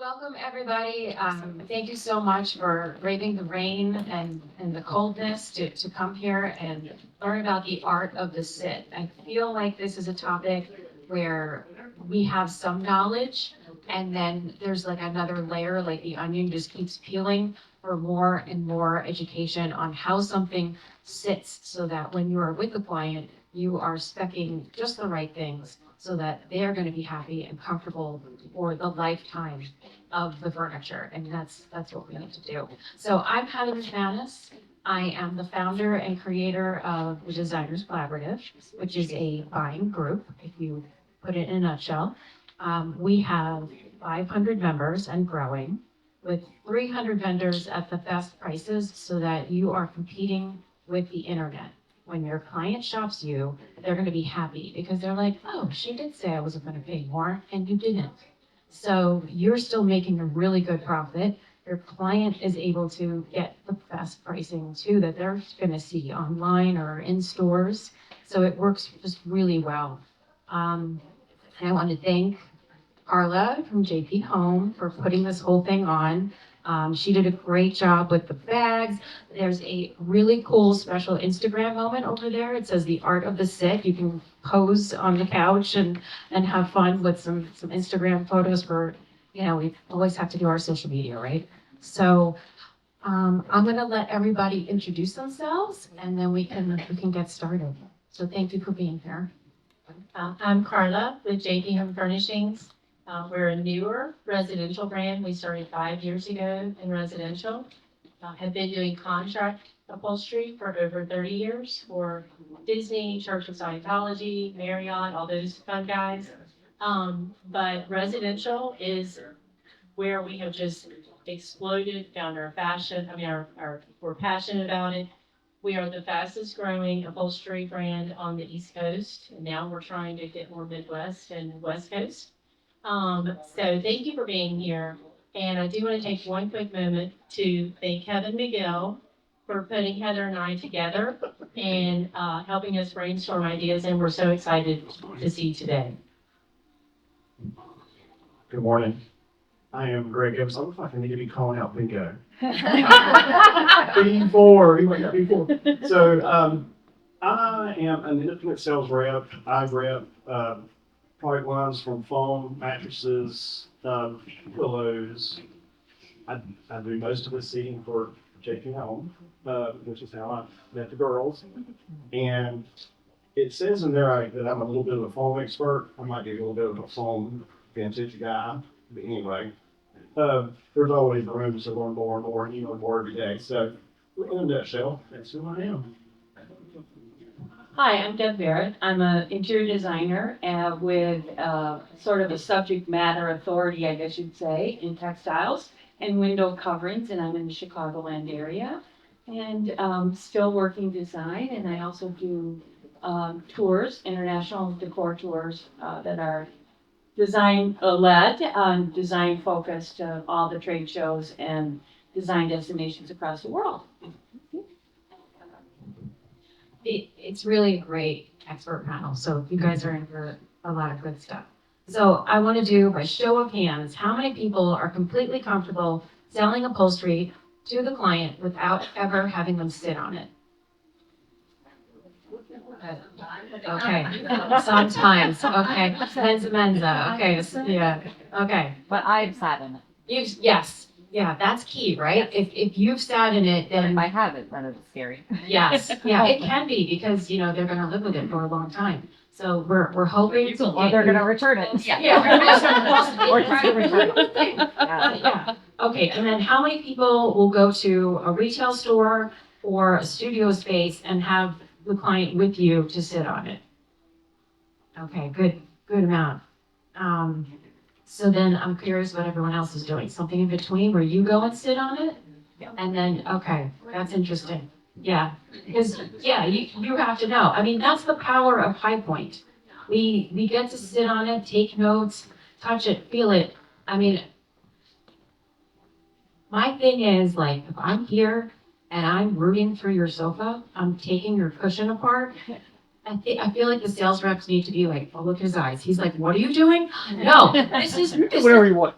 Welcome, everybody. Thank you so much for braving the rain and the coldness to come here and learn about the art of the sit. I feel like this is a topic where we have some knowledge and then there's like another layer, like the onion just keeps peeling for more and more education on how something sits so that when you are with the client, you are speccing just the right things so that they're going to be happy and comfortable for the lifetime of the furniture, and that's what we need to do. So I'm Heather McManus. I am the founder and creator of the Designers Collaborative, which is a buying group, if you put it in a nutshell. We have 500 members and growing, with 300 vendors at the best prices so that you are competing with the internet. When your client shops you, they're going to be happy because they're like, oh, she did say I wasn't going to pay more, and you didn't. So you're still making a really good profit. Your client is able to get the best pricing too that they're going to see online or in stores. So it works just really well. And I want to thank Carla from JP Home for putting this whole thing on. She did a great job with the bags. There's a really cool special Instagram moment over there. It says the art of the sit. You can pose on the couch and have fun with some Instagram photos for, we always have to do our social media, right? So I'm going to let everybody introduce themselves and then we can get started. So thank you for being here. I'm Carla with JP Home Furnishings. We're a newer residential brand. We started 5 years ago in residential. Have been doing contract upholstery for over 30 years for Disney, Church of Scientology, Marriott, all those fun guys. But residential is where we have just exploded, found our passion. We're passionate about it. We are the fastest growing upholstery brand on the East Coast. And now we're trying to get more Midwest and West Coast. So thank you for being here. And I do want to take one quick moment to thank Kevin McGill for putting Heather and I together and helping us brainstorm ideas. And we're so excited to see you today. Good morning. I am Greg Gibbs. I look like I need to be calling out bingo. B4, he went B4. So I am an independent sales rep. I rep product lines from foam, mattresses, pillows. I do most of the seating for JP Home, which is how I met the girls. And it says in there that I'm a little bit of a foam expert. I might be a little bit of a foam vintage guy. But anyway, there's always room to learn more and more, and you learn more every day. So in a nutshell, that's who I am. Hi, I'm Deb Barrett. I'm an interior designer with sort of a subject matter authority, I guess you'd say, in textiles and window coverings, and I'm in the Chicagoland area. And still working design, and I also do tours, international decor tours that are design-led, design-focused, all the trade shows and design destinations across the world. It's really a great expert panel, so you guys are in for a lot of good stuff. So I want to do, by show of hands, how many people are completely comfortable selling upholstery to the client without ever having them sit on it? Okay, sometimes, okay, menza, okay, yeah, okay. But I've sat in it. Yes, yeah, that's key, right? If you've sat in it, But if then I haven't, then it's scary. yes, yeah, it can be because, they're gonna live with it for a long time. So we're hoping to Or they're gonna return it. Yeah. Or just to return it. Yeah, okay, and then how many people will go to a retail store or a studio space and have the client with you to sit on it? Okay, good amount. So then I'm curious what everyone else is doing. Something in between where you go and sit on it? And then, okay, that's interesting. Yeah, because, yeah, you have to know. I mean, that's the power of High Point. We get to sit on it, take notes, touch it, feel it. I mean, my thing is, like, if I'm here and I'm rooting through your sofa, I'm taking your cushion apart, I feel like the sales reps need to be like, oh, look at his eyes. He's like, what are you doing? No, this is, You do this whatever is, you want.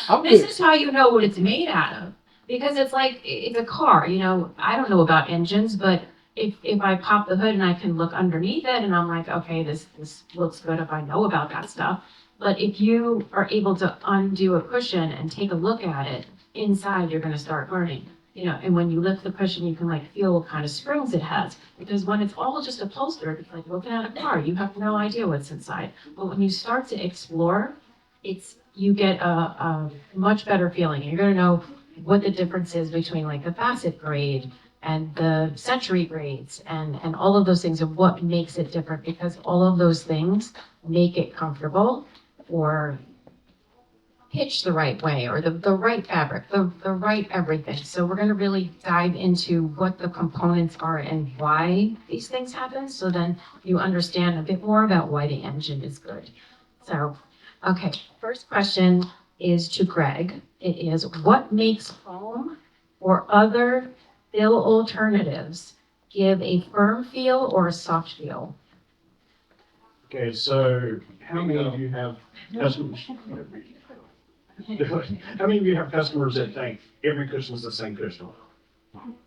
I'm this good. is how you know what it's made out of. Because it's like, it's a car, you know, I don't know about engines, but if I pop the hood and I can look underneath it and I'm like, okay, this looks good if I know about that stuff. But if you are able to undo a cushion and take a look at it, inside you're gonna start learning. You know, and when you lift the cushion, you can like feel what kind of springs it has. Because when it's all just upholstered, it's like looking at a car, you have no idea what's inside. But when you start to explore, you get a much better feeling. You're gonna know what the difference is between like the facet grade and the century grades and all of those things and what makes it different, because all of those things make it comfortable or pitched the right way or the right fabric, the right everything. So we're going to really dive into what the components are and why these things happen. So then you understand a bit more about why the engine is good. So, okay, first question is to Greg. It is, what makes foam or other fill alternatives give a firm feel or a soft feel? Okay, so how many of you have customers? How many of you have customers that think every cushion is the same cushion?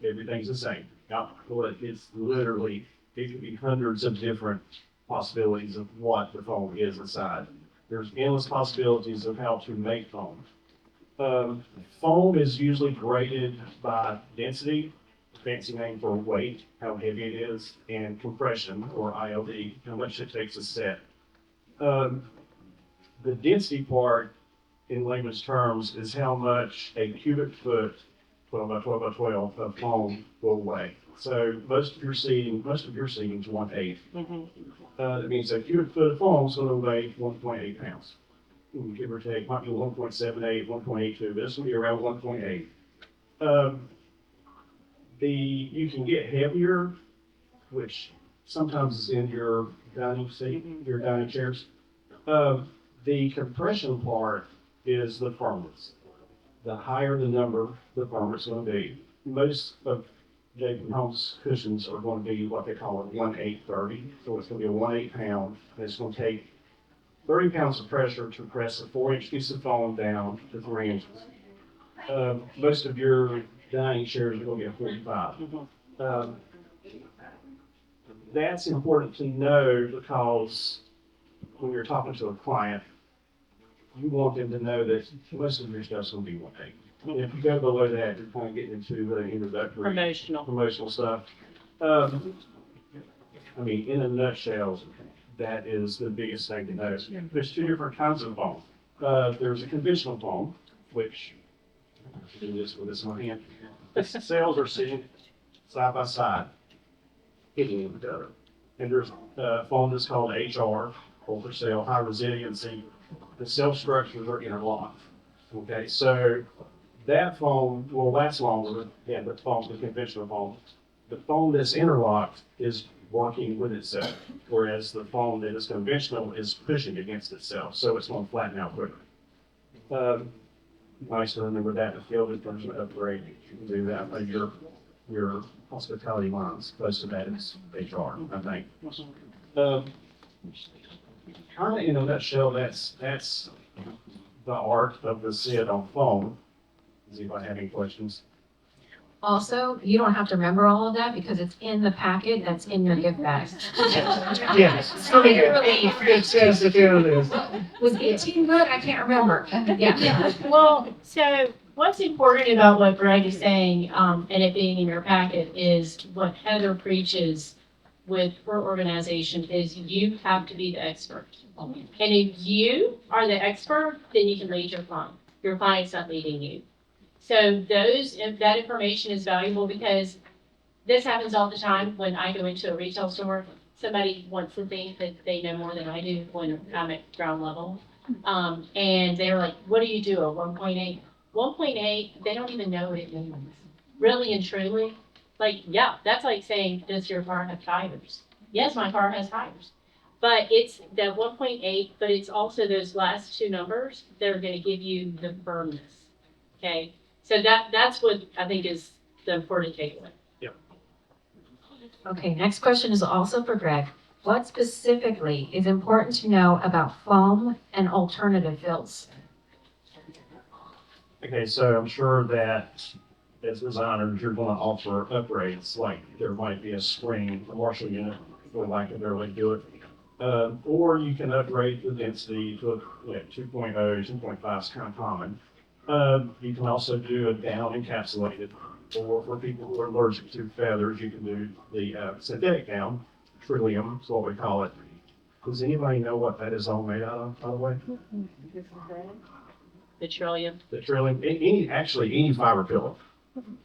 Everything's the same. Now, well, it's literally, it could be hundreds of different possibilities of what the foam is inside. There's endless possibilities of how to make foam. Foam is usually graded by density, fancy name for weight, how heavy it is, and compression, or ILD, how much it takes to set. The density part, in layman's terms, is how much a cubic foot, 12 by 12 by 12, of foam will weigh. So most of your seating is 1/8. That means a cubic foot of foam is going to weigh 1.8 pounds. Give or take, might be 1.78, 1.82, but it's going to be around 1.8. You can get heavier, which sometimes is in your dining seat, your dining chairs. The compression part is the firmness. The higher the number, the firmer it's going to be. Most of J.P. Holmes cushions are going to be what they call a 1/8-30. So it's going to be a 1/8 pound. And it's going to take 30 pounds of pressure to press a 4-inch piece of foam down to 3 inches. Most of your dining chairs are going to be a 45. That's important to know because when you're talking to a client, you want them to know that most of your stuff's going to be 1/8. If you go below that, you're kind of getting into the introductory promotional stuff. I mean, in a nutshell, that is the biggest thing to know. There's two different kinds of foam. There's a conventional foam, which I do this with this in my hand. The cells are sitting side by side, hitting each other. And there's foam that's called HR, ultra cell, high resiliency. The cell structures are interlocked. Okay, so that foam will last longer than the foam, the conventional foam. The foam that's interlocked is working with itself, whereas the foam that is conventional is pushing against itself, so it's going to flatten out quicker. Nice to remember that in the field version upgrade. You can do that by your hospitality lines. Most of that is HR, I think. Kind of in a nutshell, that's the art of the sit on foam. Does anybody have any questions? Also, you don't have to remember all of that because it's in the packet that's in your gift bag. Yes. So literally, It says it is. was 18 good? I can't remember. Yeah. Well, so what's important about what Greg is saying, and it being in your packet, is what Heather preaches with her organization is you have to be the expert. And if you are the expert, then you can lead your client. Your client's not leading you. So that information is valuable because this happens all the time when I go into a retail store. Somebody wants to think that they know more than I do when I'm at ground level. And they're like, what do you do, a 1.8? 1.8, they don't even know what it means. Really and truly, like, yeah, that's like saying, does your car have tires? Yes, my car has tires. But it's that 1.8, but it's also those last two numbers that are going to give you the firmness. Okay? So that's what I think is the important takeaway. Okay, next question is also for Greg. What specifically is important to know about foam and alternative fills? Okay, so I'm sure that as designers, you're gonna offer upgrades, like there might be a spring, a Marshall unit, for lack of a better way to do it. Or you can upgrade the density to a 2.0, 2.5 is kind of common. You can also do a down encapsulated, or for people who are allergic to feathers, you can do the synthetic down, trillium is what we call it. Does anybody know what that is all made out of, by the way? Petroleum. The trillium, any fiber pillow.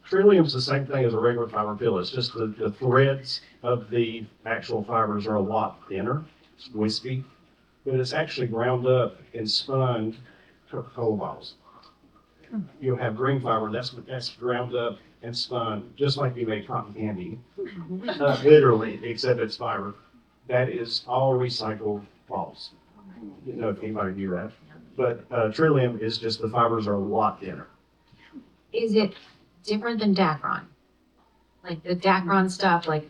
Trillium's the same thing as a regular fiber pillow. It's just the threads of the actual fibers are a lot thinner. It's wispy, but it's actually ground up and spun to cocoa balls. You'll have green fiber that's ground up and spun just like you make cotton candy, literally, except it's fiber. That is all recycled balls. You know if anybody knew that, but trillium is just the fibers are a lot thinner. Is it different than Dacron? Like the Dacron stuff, like,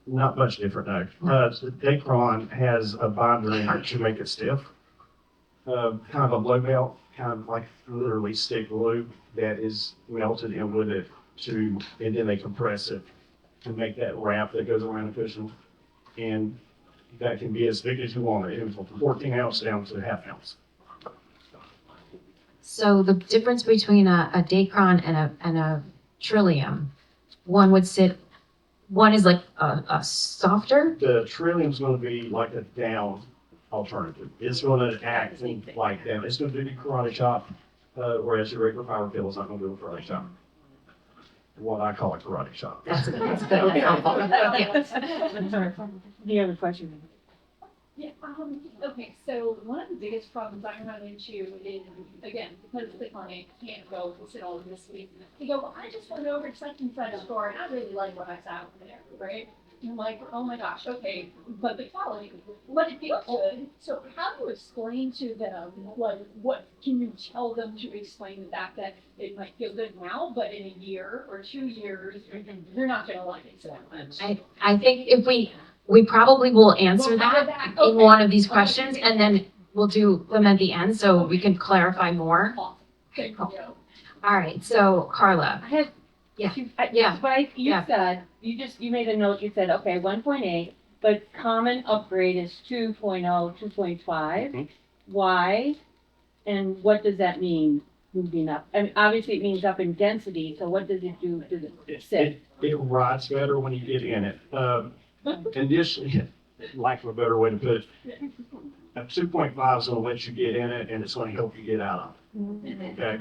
Not much different, no. The Dacron has a binder in it to make it stiff. Kind of a blow melt, kind of like literally stick glue that is melted in with it and then they compress it to make that wrap that goes around the cushion. And that can be as big as you want it. It was from 14 ounce down to half ounce. so the difference between a Dacron and a Trillium, one is like a softer? The Trillium's going to be like a down alternative. It's going to act like down. It's going to do the karate chop, whereas your regular power pillow is not going to do a karate chop. What I call a karate chop. That's good, that's good. That's helpful. The other question. Yeah, okay, so one of the biggest problems I run into is, again, because the client can't go and sit all this week. They go, well, I just went over to such and such store and I really like what I saw over there, right? And I'm like, oh my gosh, okay, but the quality, but it feels good. So how do you explain to them, like, what can you tell them to explain the fact that it might feel good now, but in a year or 2 years, they're not gonna like it so much? I think if we probably will answer that in one of these questions, and then we'll do them at the end, so we can clarify more. Thank you. All right, so Carla, I have. Yeah. Yeah. But you Yeah. said, you made a note, you said, okay, 1.8, but common upgrade is 2.0, 2.5. Mhm. Why? And what does that mean, moving up? I mean, obviously it means up in density, so what does it do to the sit? It rides better when you get in it. Initially, lack of a better way to put it, a 2.5 is going to let you get in it and it's going to help you get out of it. Okay.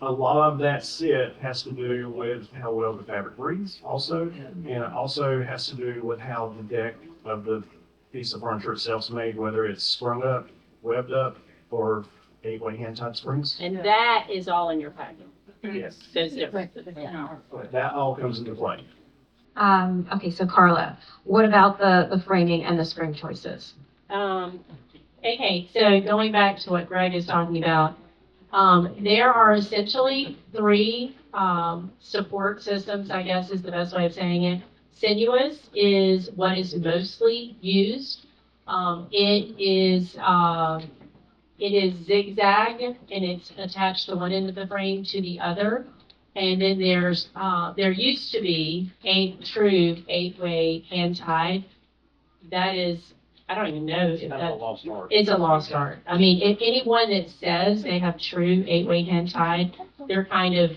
A lot of that sit has to do with how well the fabric breathes also, and it also has to do with how the deck of the piece of furniture itself is made, whether it's sprung up, webbed up, or 8-way hand-tied springs. And that is all in your packet. Yes, Those differences. but that all comes into play. okay, so Carla, what about the framing and the spring choices? Okay, so going back to what Greg is talking about, there are essentially three support systems, I guess is the best way of saying it. Sinuous is what is mostly used. It is zigzag and it's attached to one end of the frame to the other. And then there used to be a true 8-way hand tied. That is, I don't even know if That's a lost art. it's a lost art. I mean, if anyone that says they have true 8-way hand tied, they're kind of,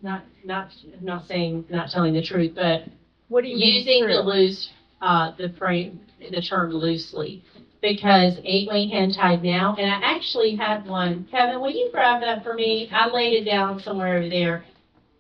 not telling the truth, but What do you mean? using the term loosely. Because 8-way hand tied now, and I actually had one, Kevin, will you grab that for me? I laid it down somewhere over there,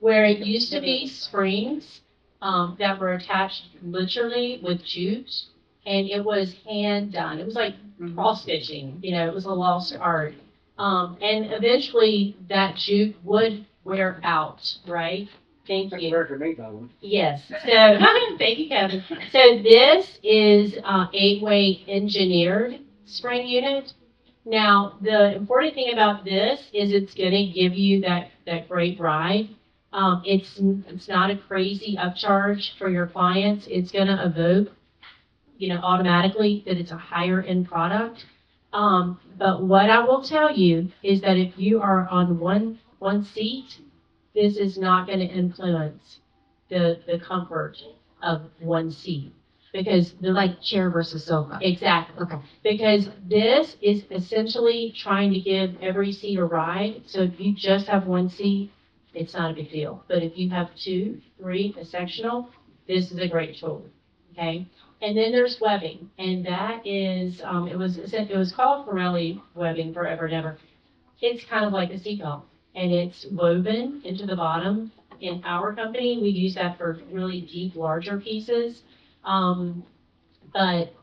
where it used to be springs, that were attached literally with jute, and it was hand done. It was like cross stitching, it was a lost art. And eventually that jute would wear out, right? Thank you. Yes, so, thank you, Kevin. So this is 8-way engineered spring unit. Now, the important thing about this is it's gonna give you that great ride. It's not a crazy upcharge for your clients. It's gonna evoke, automatically that it's a higher end product. But what I will tell you is that if you are on one seat, this is not gonna influence the comfort of one seat. Because Like chair versus sofa. exactly. Okay. Because this is essentially trying to give every seat a ride. So if you just have one seat, it's not a big deal. But if you have 2, 3, a sectional, this is a great tool. Okay. And then there's webbing, and that is it was called Pirelli webbing forever and ever. It's kind of like a seatbelt, and it's woven into the bottom. In our company, we use that for really deep, larger pieces. But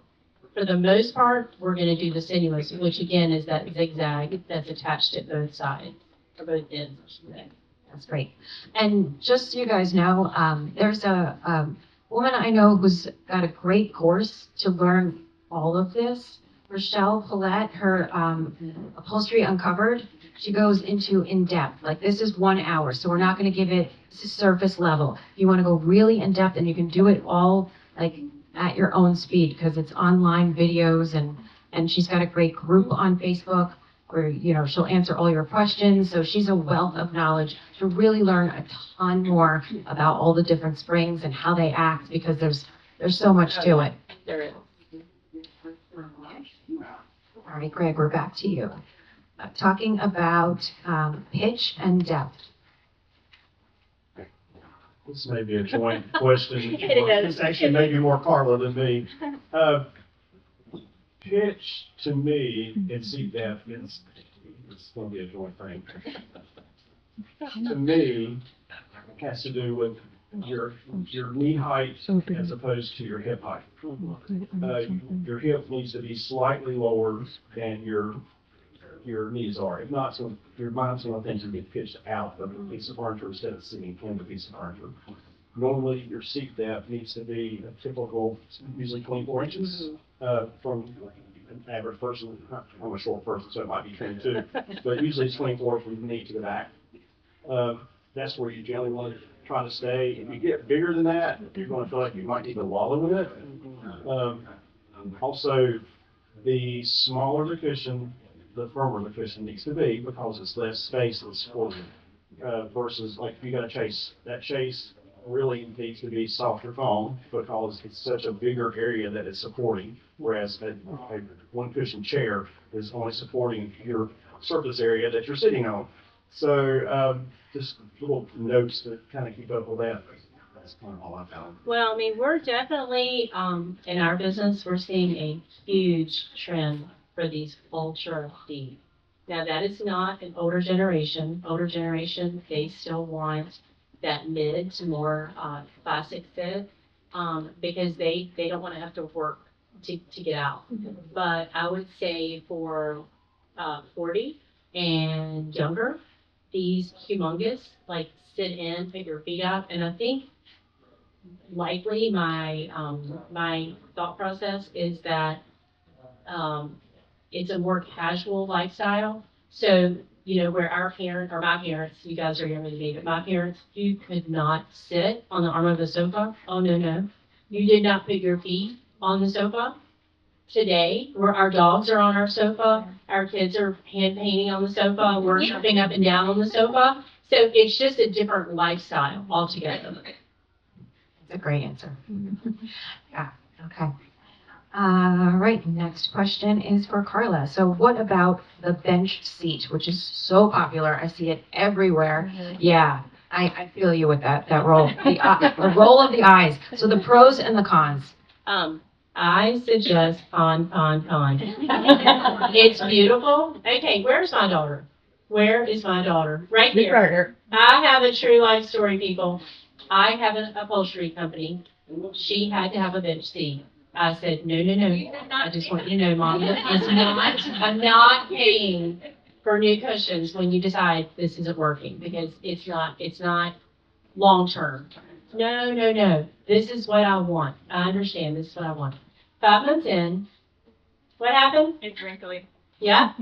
for the most part, we're going to do the sinuous, which again is that zigzag that's attached at both sides, or both ends, I should say. That's great. And just so you guys know, there's a woman I know who's got a great course to learn all of this. Rochelle Paulette, her Upholstery Uncovered, she goes into in-depth. Like, this is 1 hour, so we're not going to give it, this is surface level. If you want to go really in-depth, and you can do it all, like, at your own speed, because it's online videos, and she's got a great group on Facebook where, she'll answer all your questions. So she's a wealth of knowledge to really learn a ton more about all the different springs and how they act, because there's so much to it. There it is. All right, Greg, we're back to you. Talking about pitch and depth. This may be a joint question. It is. It's actually maybe more Carla than me. Pitch, to me, and seat depth, it's going to be a joint thing. To me, has to do with your knee height as opposed to your hip height. Your hip needs to be slightly lower than your knees are. If not, so your mind's going to think to be pitched out of a piece of furniture instead of sitting in the piece of furniture. Normally, your seat depth needs to be a typical, usually 24 inches from an average person. I'm a short person, so it might be 22, but usually it's 24 from the knee to the back. That's where you generally want to try to stay. If you get bigger than that, you're going to feel like you might need to wallow in it. Also, the smaller the cushion, the firmer the cushion needs to be, because it's less space that's supported. Versus, like, if you got a chase, that chase really needs to be softer foam, because it's such a bigger area that it's supporting, whereas a one cushion chair is only supporting your surface area that you're sitting on. So just little notes to kind of keep up with that. That's kind of all I found. Well, I mean, we're definitely, in our business, we're seeing a huge trend for these ultra deep. Now, that is not an older generation. Older generation, they still want that mid to more classic fit, because they don't want to have to work to get out. But I would say for 40 and younger, these humongous, like, sit in, take your feet up, and I think likely my thought process is that it's a more casual lifestyle. So, where our parents, or my parents, you guys are younger than me, but my parents, you could not sit on the arm of the sofa. Oh, no. You did not put your feet on the sofa. Today, where our dogs are on our sofa, our kids are hand painting on the sofa, we're jumping up and down on the sofa. So it's just a different lifestyle altogether. That's a great answer. Yeah, okay. All right, next question is for Carla. So what about the bench seat, which is so popular? I see it everywhere. Yeah, I feel you with that roll. The roll of the eyes. So the pros and the cons. I suggest con. It's beautiful. Okay, where's my daughter? Where is my daughter? Right here. I have a true life story, people. I have an upholstery company. She had to have a bench seat. I said, no. I just want you to know, Mom, I'm not paying for new cushions when you decide this isn't working, because it's not long term. No. This is what I want. I understand. This is what I want. 5 months in, what happened? It's wrinkly. Yeah.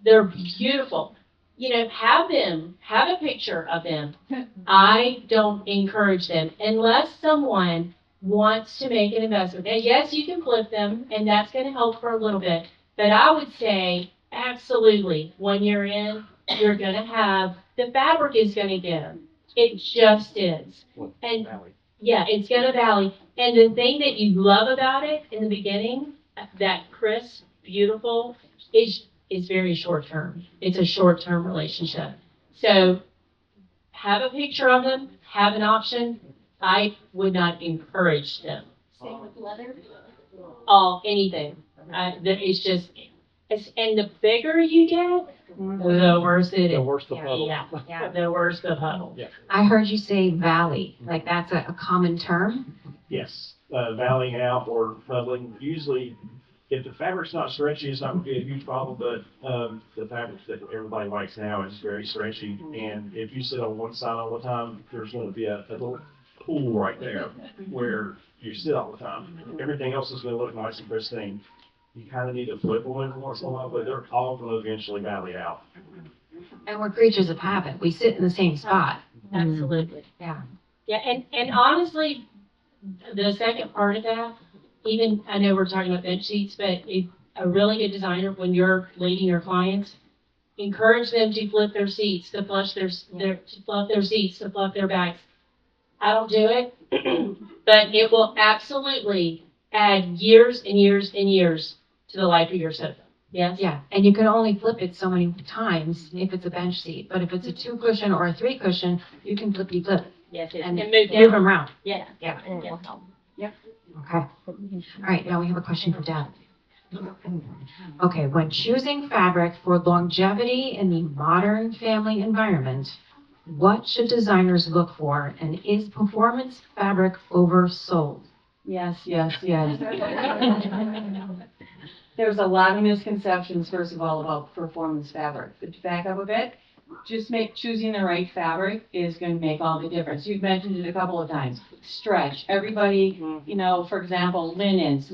They're beautiful. have a picture of them. I don't encourage them unless someone wants to make an investment. And yes, you can flip them, and that's going to help for a little bit. But I would say, absolutely, when you're in, you're going to have, the fabric is going to give. It just is. And yeah, it's going to valley. And the thing that you love about it in the beginning, that crisp, beautiful, is very short term. It's a short term relationship. So have a picture of them, have an option. I would not encourage them. Same with leather. Oh, anything. It's just, and the bigger you get, the worse it The is. worst of huddle. Yeah, the worse the huddle. I heard you say valley, like that's a common term. Yes, valleying out or huddling. Usually, if the fabric's not stretchy, it's not going to be a huge problem, but the fabric that everybody likes now is very stretchy. And if you sit on one side all the time, there's going to be a little pool right there where you sit all the time. Everything else is going to look nice and pristine. You kind of need to flip them every once in a while, but they're all going to eventually valley out. And we're creatures of habit. We sit in the same spot. Absolutely. Yeah. Yeah, and honestly, the second part of that, even, I know we're talking about bench seats, but a really good designer, when you're leading your clients, encourage them to flip their seats, to flush to fluff their seats, to fluff their backs. I don't do it, but it will absolutely add years and years and years to the life of your sofa. Yes? Yeah, and you can only flip it so many times if it's a bench seat, but if it's a 2 cushion or a 3 cushion, you can flip. Yes, And move move down. them around. Yeah. Yeah. And it will help. Okay. All right, now we have a question for Deb. Okay, when choosing fabric for longevity in the modern family environment, what should designers look for, and is performance fabric oversold? Yes, yes, yes. There's a lot of misconceptions, first of all, about performance fabric. But to back up a bit, choosing the right fabric is going to make all the difference. You've mentioned it a couple of times. Stretch. Everybody, for example, linens.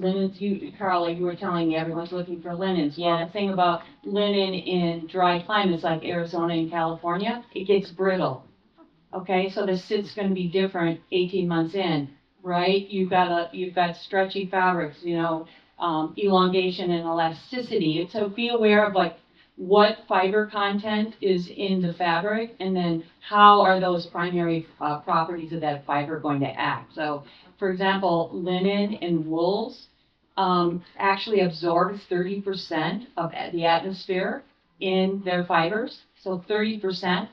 Carla, you were telling me everyone's looking for linens. Well, the thing about linen in dry climates like Arizona and California, it gets brittle. Okay, so the sit's going to be different 18 months in, right? You've got stretchy fabrics, elongation and elasticity. So be aware of what fiber content is in the fabric, and then how are those primary properties of that fiber going to act. So, for example, linen and wools actually absorb 30% of the atmosphere in their fibers. So 30%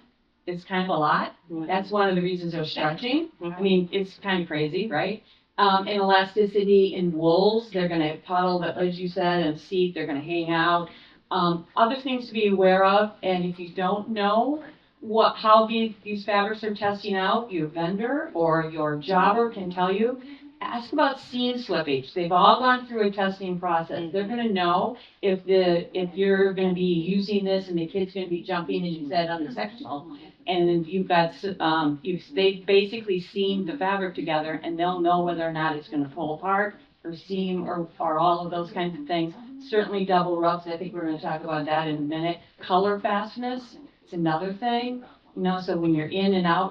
is kind of a lot. That's one of the reasons they're stretching. I mean, it's kind of crazy, right? And elasticity in wools, they're going to puddle, as you said, and seep, they're going to hang out. Other things to be aware of, and if you don't know how these fabrics are testing out, your vendor or your jobber can tell you. Ask about seam slippage. They've all gone through a testing process. They're going to know if you're going to be using this and the kid's going to be jumping, as you said, on the sectional, and you've got they've basically seamed the fabric together, and they'll know whether or not it's going to pull apart or seam or all of those kinds of things. Certainly double rubs. I think we're going to talk about that in a minute. Color fastness, it's another thing. So when you're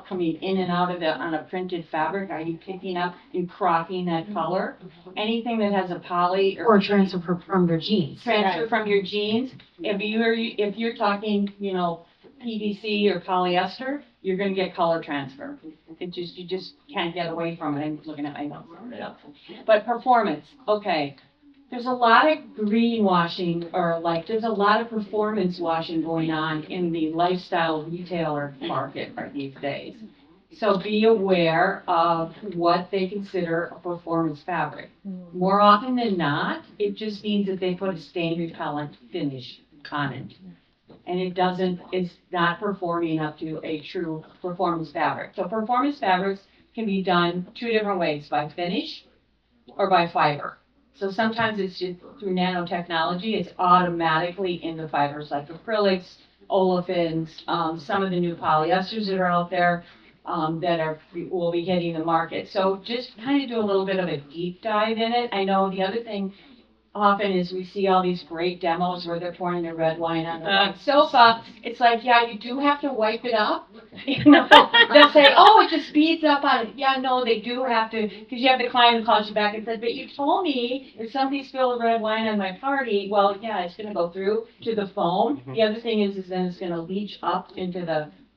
coming in and out of it on a printed fabric, are you picking up and crocking that color? Anything that has a poly Or transfer from your jeans. transfer from your jeans, if you're talking, PVC or polyester, you're going to get color transfer. You just can't get away from it. I'm looking at my notes. But performance, okay. There's a lot of greenwashing, there's a lot of performance washing going on in the lifestyle retailer market these days. So be aware of what they consider a performance fabric. More often than not, it just means that they put a stain repellent finish on it. And it's not performing up to a true performance fabric. So performance fabrics can be done 2 different ways, by finish or by fiber. So sometimes it's just through nanotechnology, it's automatically in the fibers like acrylics, olefins, some of the new polyesters that are out there that will be hitting the market. So just kind of do a little bit of a deep dive in it. I know the other thing, often is we see all these great demos where they're pouring their red wine on the white sofa. It's like, yeah, you do have to wipe it up. You know, they'll say, oh, it just beads up on it. Yeah, no, they do have to, because you have the client who calls you back and says, but you told me if somebody spilled red wine on my party, well, yeah, it's gonna go through to the foam. The other thing is then it's gonna leach up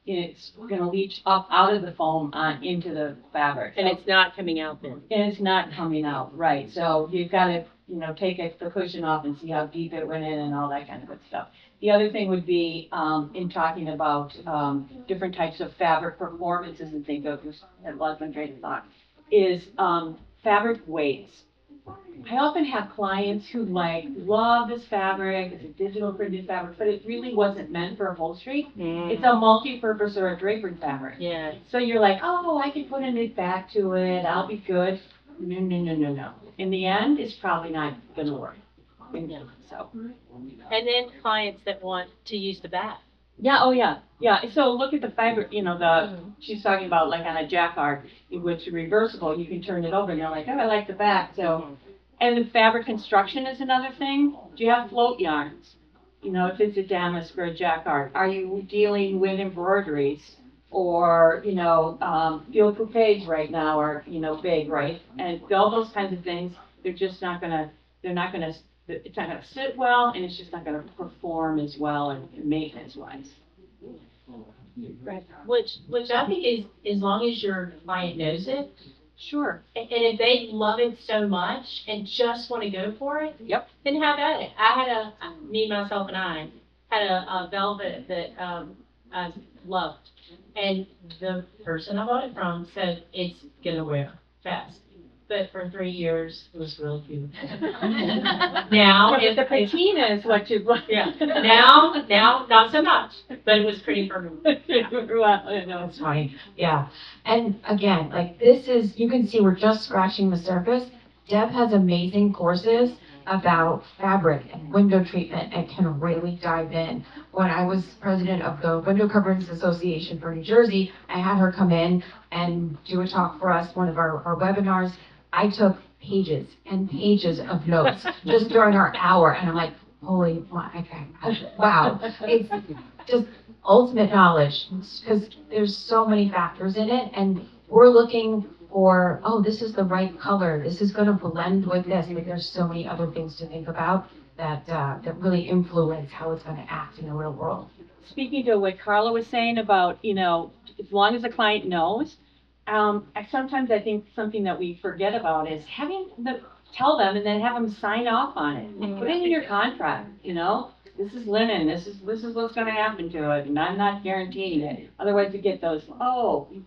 it's gonna leach up out of the foam into the fabric. And it's not coming out then. And it's not coming out, right, so you've gotta, take the cushion off and see how deep it went in and all that kind of good stuff. The other thing would be, in talking about, different types of fabric performances and things, that lost my train of thought, is, fabric weights. I often have clients who love this fabric, it's a digital printed fabric, but it really wasn't meant for upholstery. It's a multi-purpose or a drapery fabric. Yeah. So you're like, oh, I can put a knit back to it, I'll be good. No. In the end, it's probably not gonna work. So, And then clients that want to use the back. yeah, so look at the fabric, she's talking about like on a jacquard, which is reversible, you can turn it over and you're like, oh, I like the back, so. And the fabric construction is another thing. Do you have float yarns? If it's a damask or a jacquard, are you dealing with embroideries? Or, field coupes right now are, big, right? And all those kinds of things, it's not gonna sit well, and it's just not gonna perform as well and maintenance wise. Right. Which I think is, as long as your client knows it, Sure. and if they love it so much and just want to go for it, Yep. then have at it. I had me, myself, and I had a velvet that I loved. And the person I bought it from said it's gonna wear fast. But for 3 years, it was really beautiful. Now, If the patina is what you, yeah, now, not so much, but it was pretty for me. That's fine, yeah. And again, you can see we're just scratching the surface. Deb has amazing courses about fabric and window treatment and can really dive in. When I was president of the Window Coverings Association for New Jersey, I had her come in and do a talk for us, one of our webinars. I took pages and pages of notes just during our hour, and I'm like, holy, wow. It's just ultimate knowledge, because there's so many factors in it, and we're looking for, oh, this is the right color, this is gonna blend with this, but there's so many other things to think about that really influence how it's gonna act in the real world. Speaking to what Carla was saying about, as long as the client knows, sometimes I think something that we forget about is tell them and then have them sign off on it. Put it in your contract, this is linen, this is what's gonna happen to it, and I'm not guaranteeing it. Otherwise you get those,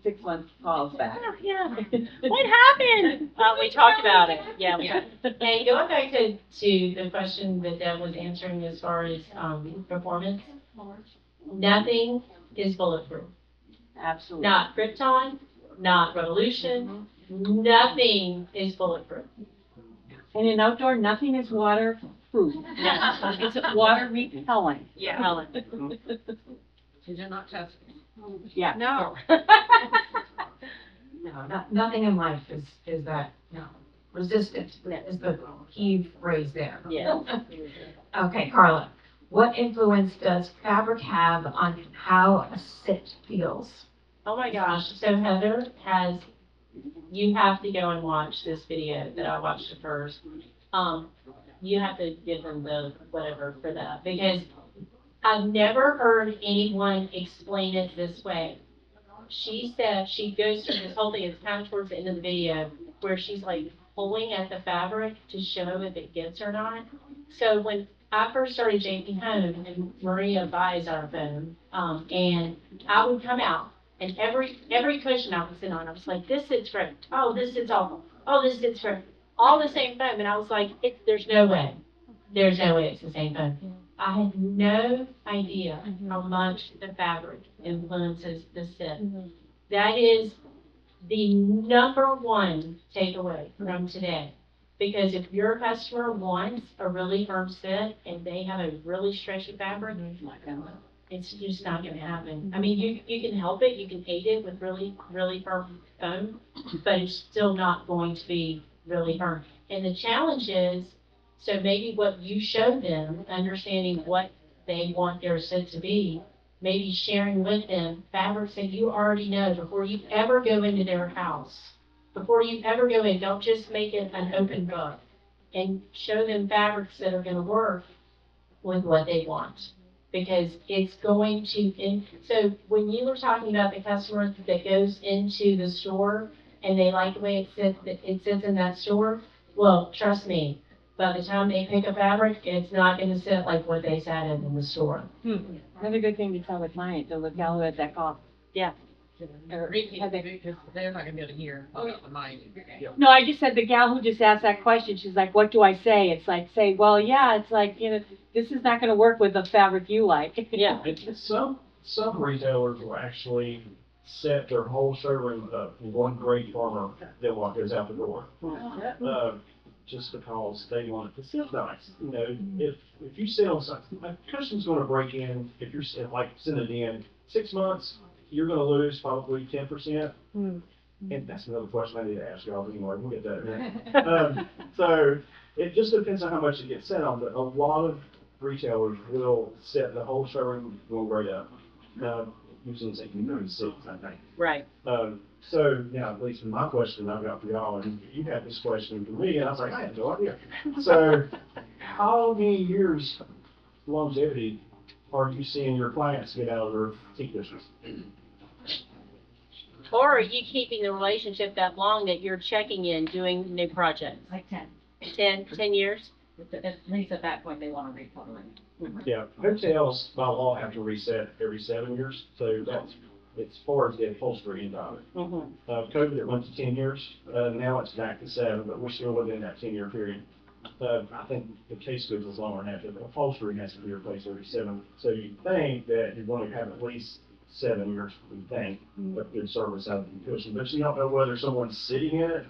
6 months calls back. Yeah. What happened? We talked about it. Yeah. And going back to the question that Deb was answering as far as performance, nothing is bulletproof. Absolutely. Not Krypton, not Revolution, nothing is bulletproof. And in outdoor, nothing is waterproof. It's water repellent. Yeah. You're not testing. Yeah. No. No, nothing in life is that, resistant is the key phrase there. Yeah. Okay, Carla, what influence does fabric have on how a sit feels? Oh my gosh, so Heather you have to go and watch this video that I watched at first. You have to give them the whatever for that, because I've never heard anyone explain it this way. She said she goes through this whole thing, it's kind of towards the end of the video, where she's like pulling at the fabric to show if it gets or not. So when I first started JP Home, and Maria buys our foam, and I would come out, and every cushion I would sit on, I was like, this sits great. Oh, this sits awful. Oh, this sits great. All the same foam, and I was like, there's no way. There's no way it's the same foam. I had no idea how much the fabric influences the sit. That is the number one takeaway from today. Because if your customer wants a really firm sit and they have a really stretchy fabric, it's just not going to happen. I mean, you can help it, you can aid it with really, really firm foam, but it's still not going to be really firm. And the challenge is So maybe what you show them, understanding what they want their sit to be, maybe sharing with them fabrics that you already know before you ever go into their house. Before you ever go in, don't just make it an open book. And show them fabrics that are gonna work with what they want. Because it's going to, so when you were talking about the customer that goes into the store and they like the way it sits in that store, well, trust me, by the time they pick a fabric, it's not gonna sit like what they sat in the store. Another good thing to tell the client, to look out at that call. Yeah. Or have they- Because they're not gonna be able to hear the mind. No, I just said the gal who just asked that question, she's like, what do I say? It's like, say, well, yeah, it's like, this is not gonna work with the fabric you like. Yeah. Some retailers will actually set their whole showroom up in one great farmer that what goes out the door. Just because they want it to sit nice. If you sell something, a customer's gonna break in, if you're like send it in 6 months, you're gonna lose probably 10%. And that's another question I need to ask y'all anyway, we'll get that in a minute. So it just depends on how much it gets set on, but a lot of retailers will set the whole showroom going right up. Using something very six, I think. Right. So, yeah, at least my question I've got for y'all, and you had this question for me, and I was like, I had no idea. So, how many years longevity are you seeing your clients get out of their teak business? Or are you keeping the relationship that long that you're checking in, doing new projects? Like 10. 10 years? At least at that point, they want to recover. Yeah, hotels by law have to reset every 7 years, so that's as far as the upholstery end of it. COVID, it went to 10 years, now it's back to 7, but we're still within that 10-year period. I think the case goods is longer than that, but upholstery has to be replaced every 7. So you think that you're going to have at least 7 years, we think, with good service out of the cushion, but you don't know whether someone's sitting in it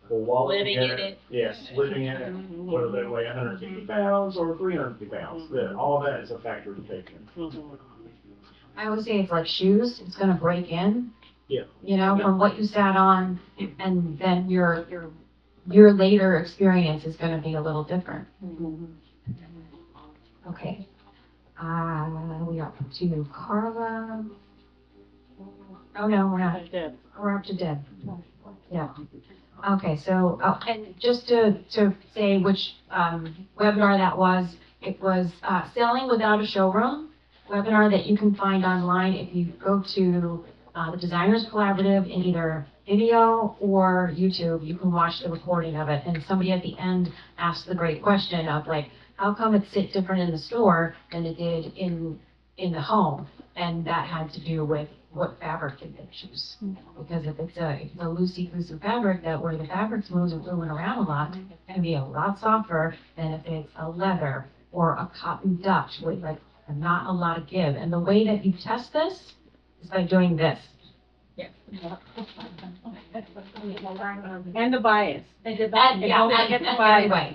or wallowing Living in it. Yes, living in it, whether they weigh 150 pounds or 350 pounds, all that is a factor to take in. I would say it's like shoes, it's gonna break in. Yeah. From what you sat on, and then your later experience is gonna be a little different. Okay. We are up to Carla. Oh, no, we're not. We're up to Deb. Yeah. Okay, so, and just to say which webinar that was, it was Selling Without a Showroom webinar that you can find online if you go to the Designers Collaborative in either video or YouTube. You can watch the recording of it. And somebody at the end asked the great question of like, how come it sit different in the store than it did in the home? And that had to do with what fabric did they choose. Because if it's a loosey-goosey fabric that where the fabric's moving around a lot, it can be a lot softer than if it's a leather or a cotton Dutch with like not a lot of give. And the way that you test this is by doing this. And the bias. And get the bias. anyway,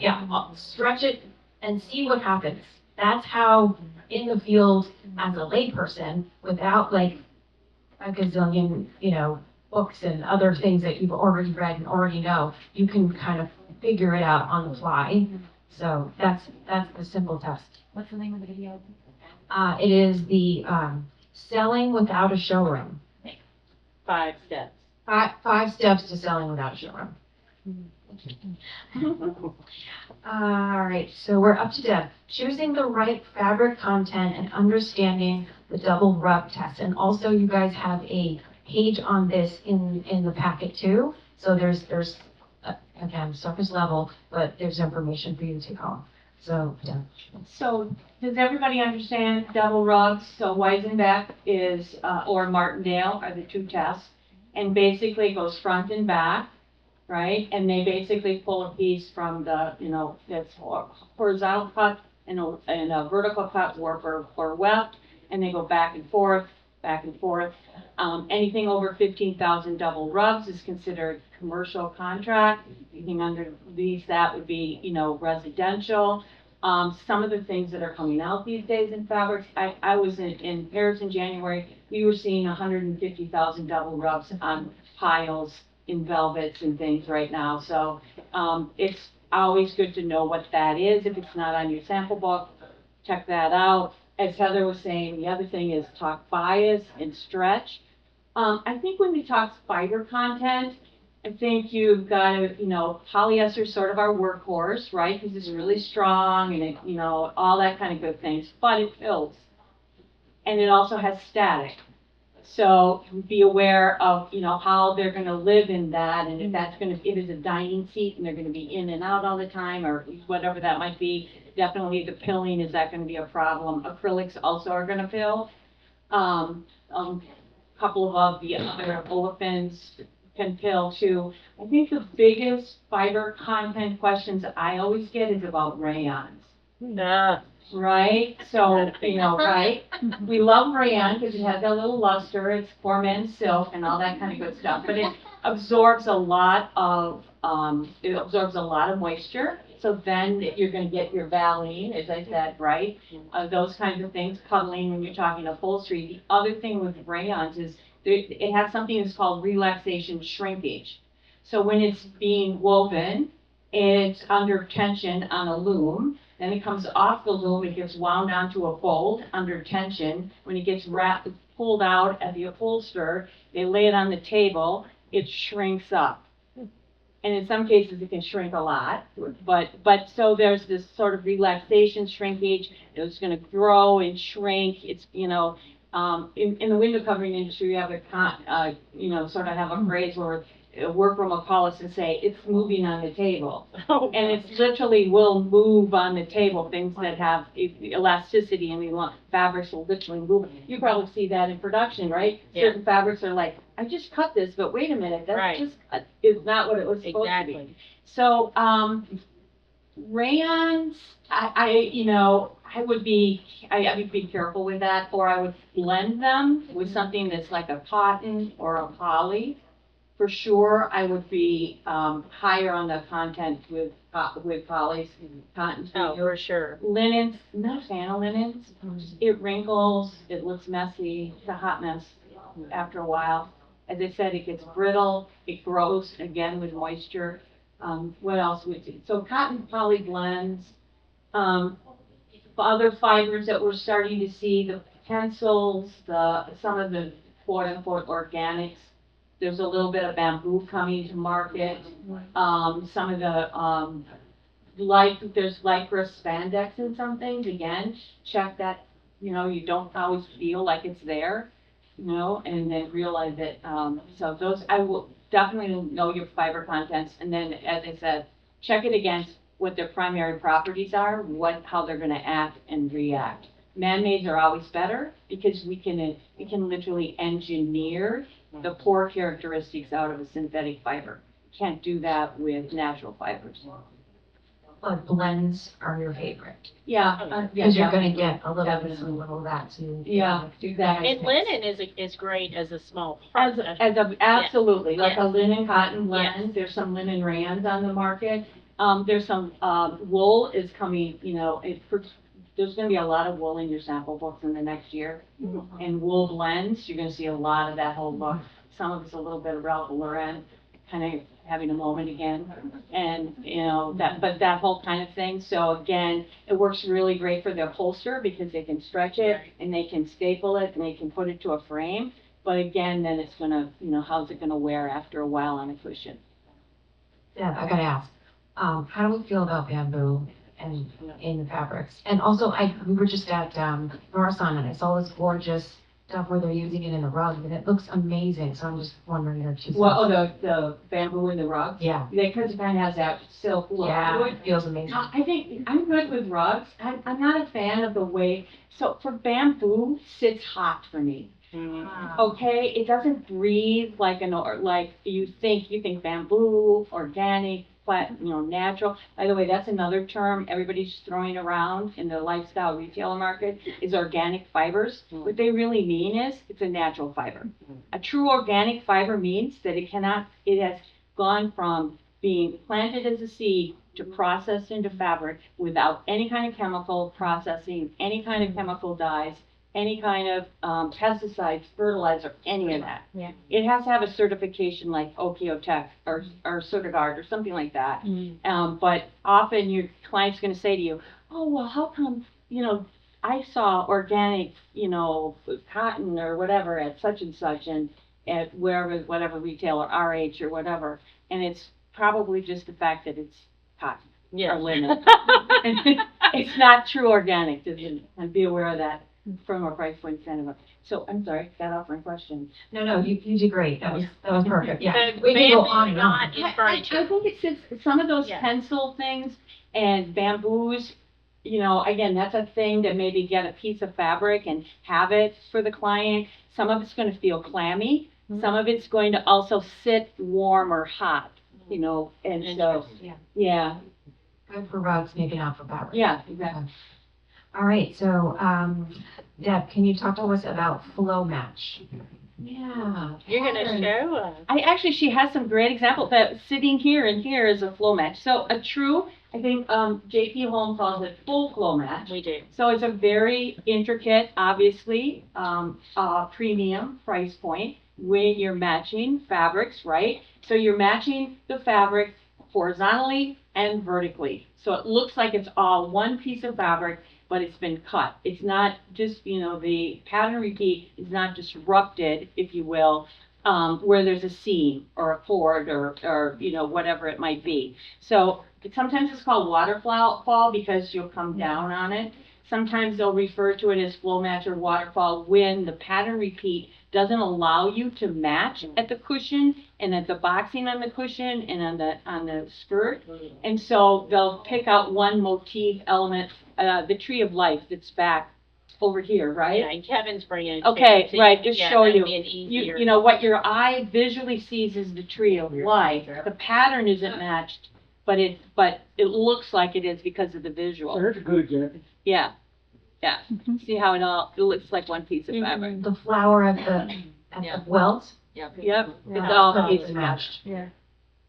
stretch it and see what happens. That's how in the field as a layperson, without like a gazillion, books and other things that you've already read and already know, you can kind of figure it out on the fly. So that's the simple test. What's the name of the video? It is the Selling Without a Showroom. 5 steps. Five steps to selling without a showroom. All right, so we're up to Deb. Choosing the right fabric content and understanding the double rub test. And also you guys have a page on this in the packet too. So there's again, surface level, but there's information for you to take home. So, Deb. So, does everybody understand double rugs? So Weisenbeck is, or Martindale are the two tests. And basically it goes front and back, right? And they basically pull a piece from the, that's horizontal cut and a vertical cut warp or weft, and they go back and forth, back and forth. Anything over 15,000 double rugs is considered commercial contract. Anything under these, that would be, residential. Some of the things that are coming out these days in fabrics, I was in Paris in January, we were seeing 150,000 double rugs on piles in velvets and things right now. So, always good to know what that is. If it's not on your sample book, check that out. As Heather was saying, the other thing is talk bias and stretch. I think when we talk fiber content, I think you've got to, polyester is sort of our workhorse, right? Because it's really strong and it, all that kind of good things, but it fills. And it also has static. So be aware of, how they're going to live in that, and if that's going to, if it's a dining seat and they're going to be in and out all the time, or whatever that might be. Definitely the pilling, is that going to be a problem? Acrylics also are going to pill. Couple of the other olefins can pill too. I think the biggest fiber content questions I always get is about rayons. Right? So, right? We love rayon because it has that little luster, it's for men's silk and all that kind of good stuff, but it absorbs a lot of moisture. So then you're going to get your Valine, as I said, right? Those kinds of things, cuddling when you're talking upholstery. The other thing with rayons is it has something that's called relaxation shrinkage. So when it's being woven, it's under tension on a loom. Then it comes off the loom, it gets wound onto a fold under tension. When it gets pulled out at the upholsterer, they lay it on the table, it shrinks up. And in some cases, it can shrink a lot, but so there's this sort of relaxation shrinkage. It's going to grow and shrink. It's, in the window covering industry, we have sort of have a phrase where a workroom will call us and say, it's moving on the table. And it literally will move on the table, things that have elasticity and the fabrics will literally move. You probably see that in production, right? Yeah. Certain fabrics are like, I just cut this, but wait a minute, that Right. just is not what it was supposed to be. Exactly. So, rayons, I would be careful with that, or I would blend them with something that's like a cotton or a poly. For sure, I would be higher on the content with polys, cotton. Oh, for sure. Linens, not a fan of linens. It wrinkles, it looks messy, it's a hot mess after a while. As I said, it gets brittle, it grows again with moisture. What else would you? So cotton poly blends. Other fibers that we're starting to see, the pencils, some of the quote unquote organics. There's a little bit of bamboo coming to market. Some of the there's lycra spandex in some things. Again, check that. You don't always feel like it's there. And then realize that. So those, I will definitely know your fiber contents, and then, as I said, check it against what their primary properties are, how they're going to act and react. Man-mades are always better because we can literally engineer the pore characteristics out of a synthetic fiber. Can't do that with natural fibers. But blends are your favorite. Yeah, Because you're gonna get a little bit Definitely. of a little of that too. Yeah, exactly. And linen is great as a small part. Absolutely, like a Yes. linen cotton blend. Yes. There's some linen rands on the market. There's some wool is coming. There's going to be a lot of wool in your sample books in the next year, and wool blends. You're going to see a lot of that whole book. Some of it's a little bit of Ralph Lauren, kind of having a moment again, and that whole kind of thing. So again, it works really great for the upholsterer because they can stretch it and they can staple it and they can put it to a frame. But again, then it's going to, how's it going to wear after a while on a cushion? Yeah, I gotta ask, how do we feel about bamboo and in the fabrics? And also, we were just at Northside and I saw this gorgeous stuff where they're using it in the rug, and it looks amazing. So I'm just wondering if she's. Well, the bamboo in the rugs? Yeah. Because it kind of has that silk look. Yeah, to it. it feels amazing. I think I'm good with rugs. I'm not a fan of the way, so for bamboo, sits hot for me. Okay, it doesn't breathe like you think bamboo, organic, natural. By the way, that's another term everybody's throwing around in the lifestyle retailer market is organic fibers. What they really mean is it's a natural fiber. A true organic fiber means that it has gone from being planted as a seed to processed into fabric without any kind of chemical processing, any kind of chemical dyes. any kind of pesticides, fertilizer, any of that. Yeah. It has to have a certification like Okeotech or Certigard or something like that. But often your client's going to say to you, oh, well, how come, I saw organic, cotton or whatever at such and such and at whatever retailer, RH or whatever. And it's probably just the fact that it's cotton or linen. And it's not true organic, and be aware of that from a price point standpoint. So I'm sorry, got off my question. No, you did great. That was perfect. Yeah. So We can go bamboo on and on. not in furniture. I think it's just some of those Yeah. pencil things and bamboos, again, that's a thing to maybe get a piece of fabric and have it for the client. Some of it's going to feel clammy. Some of it's going to also sit warm or hot, and so, yeah, Good for rugs, maybe not for fabric. yeah, exactly. All right, so, Deb, can you talk to us about flow match? Yeah. You're gonna show us. She has some great examples that sitting here and here is a flow match. So a true, I think, JP Holm calls it full flow match. We do. So it's a very intricate, obviously, premium price point when you're matching fabrics, right? So you're matching the fabric horizontally and vertically. So it looks like it's all one piece of fabric, but it's been cut. It's not just, the pattern repeat is not disrupted, if you will, where there's a seam or a cord or whatever it might be. So sometimes it's called waterfall because you'll come down on it. Sometimes they'll refer to it as flow match or waterfall when the pattern repeat doesn't allow you to match at the cushion and at the boxing on the cushion and on the skirt. And so they'll pick out one motif element, the tree of life that's back over here, right? Yeah, and Kevin's bringing it. Okay, too. right, just show that'd you. be an easier. What your eye visually sees is the tree of life. The pattern isn't matched, but it looks like it is because of the visual. Here's a good example. Yeah. See how it looks like one piece of fabric. The flower at the welt, Yep. Yeah. It's all Oh, piece it's matched.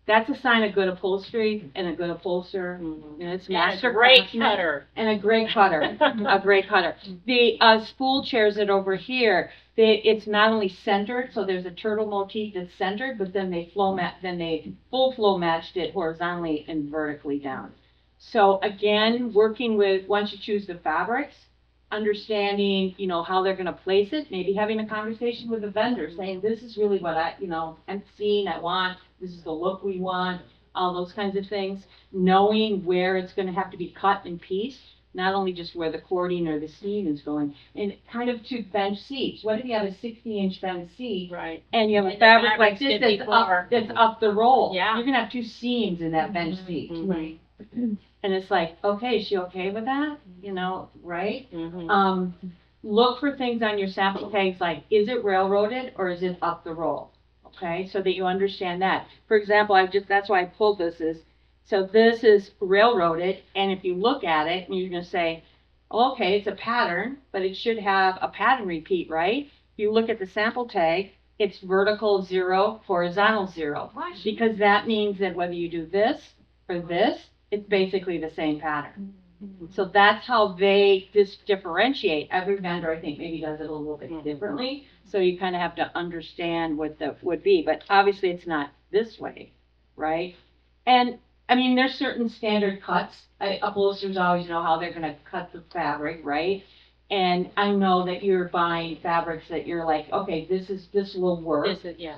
That's a sign of good upholstery and a good upholsterer. It's And master a great craftsman cutter. and a great cutter. A great cutter. The spool chairs that over here, it's not only centered, so there's a turtle motif that's centered, but then they full flow matched it horizontally and vertically down. So again, working with, once you choose the fabrics, understanding, how they're going to place it, maybe having a conversation with the vendor saying, this is really what I'm seeing, I want, this is the look we want, all those kinds of things. Knowing where it's going to have to be cut and pieced, not only just where the cording or the seam is going, and kind of to bench seats. What if you have a 60-inch bench seat Right. and you have a And the fabric like fabric's this that's up the roll? Yeah. You're going to have two seams in that bench seat. Right. And it's like, okay, is she okay with that? Right? Mm-hmm. Look for things on your sample tags like, is it railroaded or is it up the roll? Okay, so that you understand that. For example, that's why I pulled this so this is railroaded, and if you look at it, and you're going to say, okay, it's a pattern, but it should have a pattern repeat, right? If you look at the sample tag, it's vertical 0, horizontal 0. Because that means that whether you do this or this, it's basically the same pattern. So that's how they differentiate. Every vendor, I think, maybe does it a little bit differently. So you kind of have to understand what that would be. But obviously, it's not this way, right? And, there's certain standard cuts. Upholsterers always know how they're going to cut the fabric, right? And I know that you're buying fabrics that you're like, okay, this will work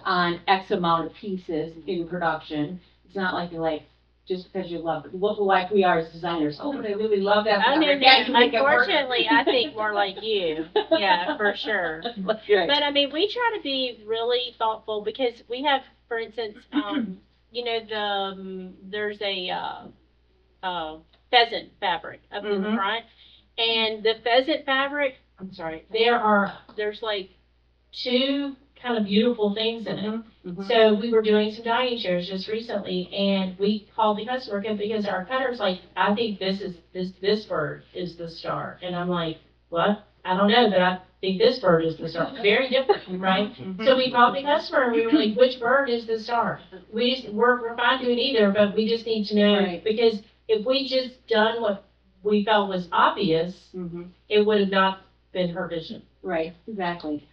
on X amount of pieces in production. It's not like you're like, just because you love it. Look like we are as designers. Oh, but I really love that. I know fabric. that. Can you make it work? Unfortunately, I think more like you. Yeah, for sure. Right. But we try to be really thoughtful because we have, for instance, there's a pheasant fabric up in the Mhm. front, and the pheasant fabric. I'm sorry. There's like Two kind of beautiful things in it. Mhm. So we were doing some dining chairs just recently, and we called the customer because our cutter's like, I think this bird is the star, and I'm like, what? I don't know, but I think this bird is the star. Very different, right? Mhm. So we called the customer, and we were like, which bird is the star? We're fine doing either, but we just need to know Right. because if we just done what we felt was obvious, Mhm. it would have not been her vision. Right, exactly.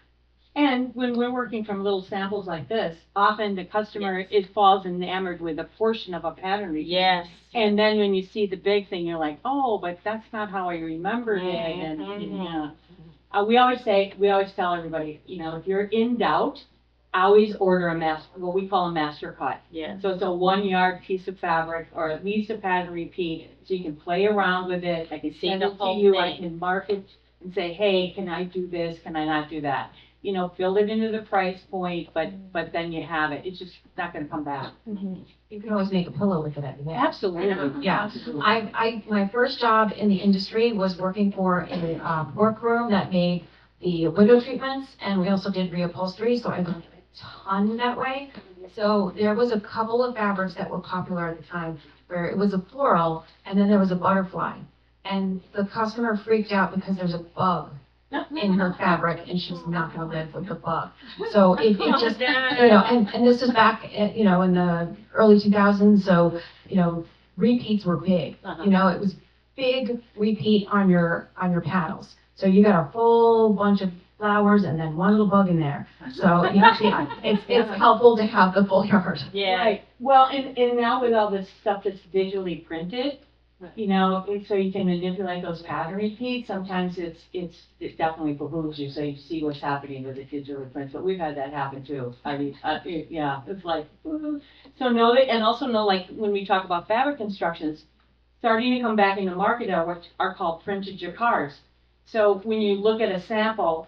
And when we're working from little samples like this, often the customer, it falls enamored with a portion of a pattern repeat. Yes. And then when you see the big thing, you're like, oh, but that's not how I remembered it, and, yeah. We always tell everybody, if you're in doubt, always order what we call a master cut. Yes. So it's a 1 yard piece of fabric, or at least a pattern repeat, so you can play around with it. I can See send the it to whole you. I thing. can mark it and say, hey, can I do this? Can I not do that? Build it into the price point, but then you have it. It's just not going to come back. You can always make a pillow with it at the end. Absolutely. Yeah. Absolutely. My first job in the industry was working for a workroom that made the window treatments, and we also did reupholstery, so I learned a ton that way. So there was a couple of fabrics that were popular at the time where it was a floral, and then there was a butterfly. And the customer freaked out because there's a bug in her fabric, and she's not gonna live with the bug. So it just, and this is back, in the early 2000s, so, repeats were big. It was big repeat on your panels. So you got a full bunch of flowers and then one little bug in there. So, it's helpful to have the full yard. Yeah. Right. Well, and now with all this stuff that's digitally printed, so you can manipulate those pattern repeats. Sometimes it definitely behooves you, so you see what's happening with the digital prints. But we've had that happen too. I mean, it's like, ooh. So know that, and also know, like, when we talk about fabric instructions, starting to come back into market are what are called printed jacquards. So when you look at a sample,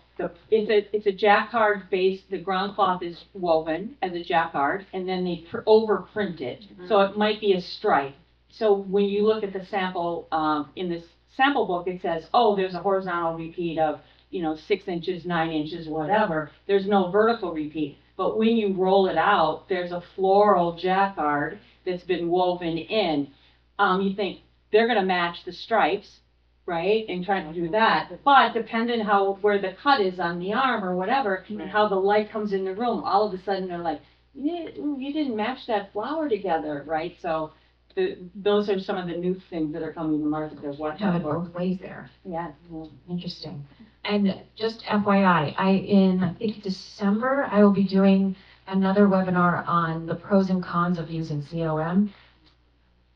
it's a jacquard base. The ground cloth is woven as a jacquard, and then they overprint it. So it might be a stripe. So when you look at the sample, in this sample book, it says, oh, there's a horizontal repeat of, 6 inches, 9 inches, whatever. There's no vertical repeat. But when you roll it out, there's a floral jacquard that's been woven in. You think they're going to match the stripes, right? And trying to do that. But depending where the cut is on the arm or whatever, and how the light comes in the room, all of a sudden they're like, yeah, you didn't match that flower together, right? So those are some of the new things that are coming to market. There's one. Have it both ways there. Yeah. Interesting. And just FYI, I think December, I will be doing another webinar on the pros and cons of using COM.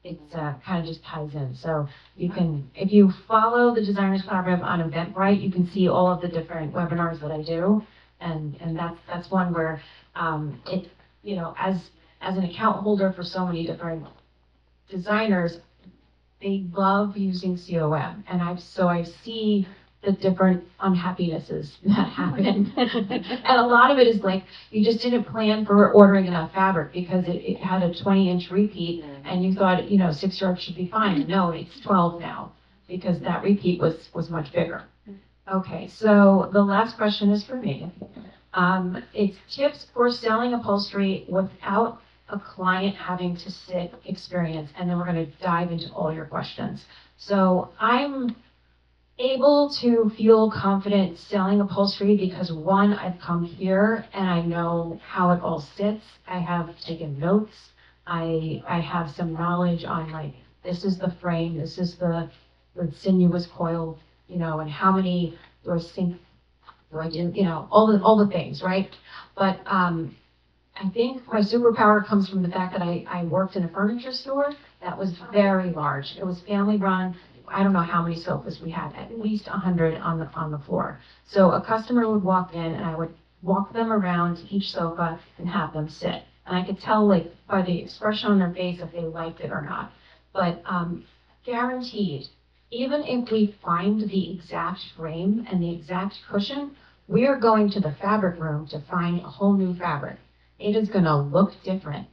It's kind of just ties in. So you can, if you follow the Designers Collaborative on Eventbrite, you can see all of the different webinars that I do. And that's one where as an account holder for so many different designers, they love using COM, and I see the different unhappinesses that happen. And a lot of it is like, you just didn't plan for ordering enough fabric because it had a 20-inch repeat, and you thought, 6 yards should be fine. No, it's 12 now, because that repeat was much bigger. Okay, so the last question is for me. It's tips for selling upholstery without a client having to sit experience, and then we're going to dive into all your questions. So I'm able to feel confident selling upholstery because, one, I've come here and I know how it all sits. I have taken notes. I have some knowledge on, like, this is the frame, this is the sinuous coil, and how many doors sink do I do, all the things, right? But I think my superpower comes from the fact that I worked in a furniture store that was very large. It was family run. I don't know how many sofas we had, at least 100 on the floor. So a customer would walk in and I would walk them around each sofa and have them sit. And I could tell, like, by the expression on their face if they liked it or not. But guaranteed, even if we find the exact frame and the exact cushion, we are going to the fabric room to find a whole new fabric. It is going to look different.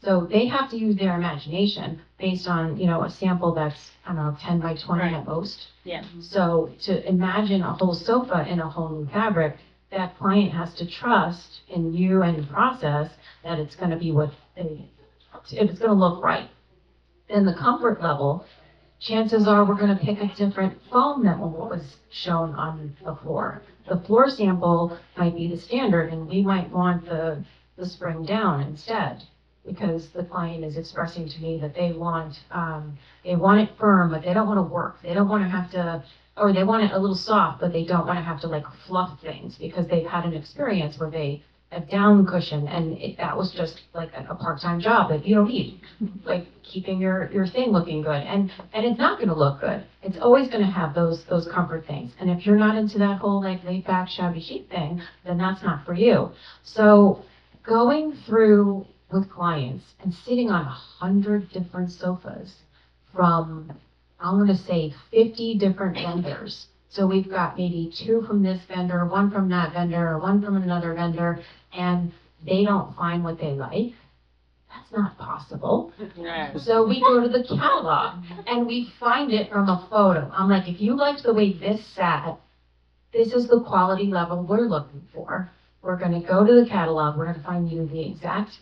So they have to use their imagination based on, a sample that's, 10 by 20 at most. Yeah. So to imagine a whole sofa in a whole new fabric, that client has to trust in you and the process that it's going to be it's going to look right. Then the comfort level, chances are we're going to pick a different foam than what was shown on the floor. The floor sample might be the standard, and we might want the spring down instead. because the client is expressing to me that they want it firm, but they don't want to work. They don't want to have to, or they want it a little soft, but they don't want to have to like fluff things because they've had an experience where they have down cushion and that was just like a part-time job that you don't need, like keeping your thing looking good. And it's not going to look good. It's always going to have those comfort things. And if you're not into that whole like laid back shabby chic thing, then that's not for you. So going through with clients and sitting on 100 different sofas from, I'm going to say 50 different vendors. So we've got maybe 2 from this vendor, 1 from that vendor, 1 from another vendor, and they don't find what they like. That's not possible. So we go to the catalog and we find it from a photo. I'm like, if you liked the way this sat, this is the quality level we're looking for. We're going to go to the catalog. We're going to find you the exact,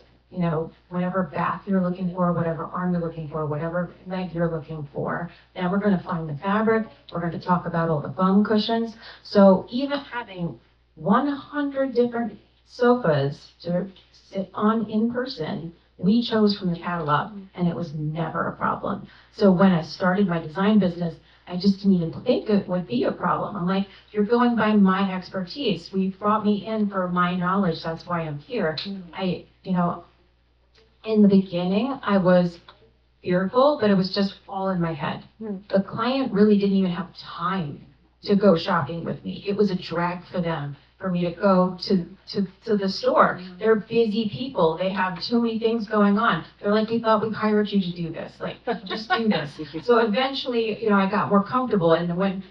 whatever back you're looking for, whatever arm you're looking for, whatever leg you're looking for. Then we're going to find the fabric. We're going to talk about all the foam cushions. So even having 100 different sofas to sit on in person, we chose from the catalog, and it was never a problem. So when I started my design business, I just didn't even think it would be a problem. I'm like, you're going by my expertise. You brought me in for my knowledge. That's why I'm here. In the beginning, I was fearful, but it was just all in my head. The client really didn't even have time to go shopping with me. It was a drag for them for me to go to the store. They're busy people. They have too many things going on. They're like, we thought we hired you to do this. Like, just do this. So eventually, I got more comfortable. And when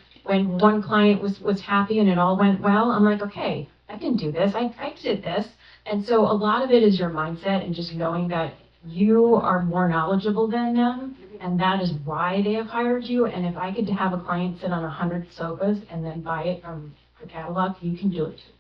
one client was happy and it all went well, I'm like, okay, I can do this. I did this. And so a lot of it is your mindset and just knowing that you are more knowledgeable than them, and that is why they have hired you. And if I could have a client sit on 100 sofas and then buy it from the catalog, you can do it too.